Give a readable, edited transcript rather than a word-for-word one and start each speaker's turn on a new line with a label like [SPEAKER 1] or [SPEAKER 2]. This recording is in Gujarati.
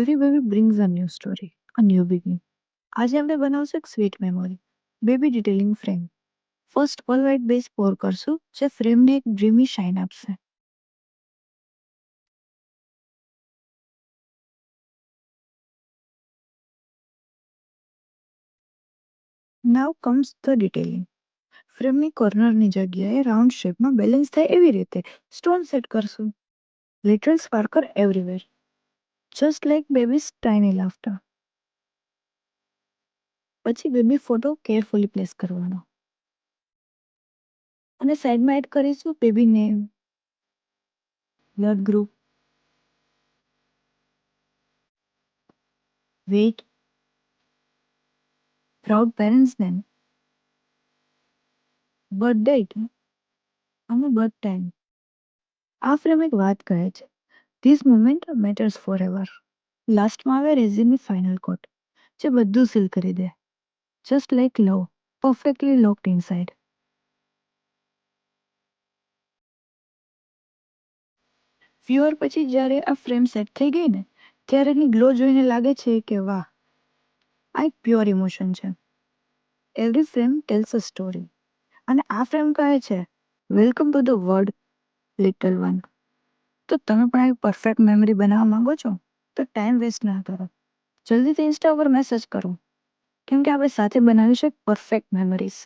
[SPEAKER 1] Every baby brings a new story, a new beginning. આજે આપણે બનાવશું એક sweet memory, baby detailing frame. First all white base pour કરશું, જે ફ્રેમને એક ડ્રીમી શાઇન આપશે. Now comes the detailing. ફ્રેમની કોર્નરની જગ્યાએ રાઉન્ડ શેપમાં બેલેન્સ થાય એવી રીતે સ્ટોન સેટ કરશું. Little sparkle everywhere, just like babies tiny laughter. પછી બેબી ફોટો કેરફુલી પ્લેસ કરવાનો અને સાઈડમાં એડ કરીશું baby name, blood group, weight, proud parents name, birth date અને બર્થ ટાઈમ. આ ફ્રેમ એક વાત કહે છે, this moment matters forever. લાસ્ટમાં આવે રેઝિનની ફાઇનલ કોટ, જે બધું સીલ કરી દે. Just like love, perfectly locked inside. Viewer પછી જ્યારે આ ફ્રેમ સેટ થઈ ગઈ ને, ત્યારે એની ગ્લો જોઈને લાગે છે કે વાહ, આ એક પ્યોર ઇમોશન છે. Every frame tells a story. અને આ ફ્રેમ કહે છે, welcome to the world little one. તો તમે પણ એક પરફેક્ટ મેમરી બનાવવા માંગો છો? તો ટાઈમ વેસ્ટ ના કરો, જલ્દીથી ઇન્સ્ટા પર મેસેજ કરો, કેમ કે આપણે સાથે બનાવીશું એક પરફેક્ટ મેમરીઝ.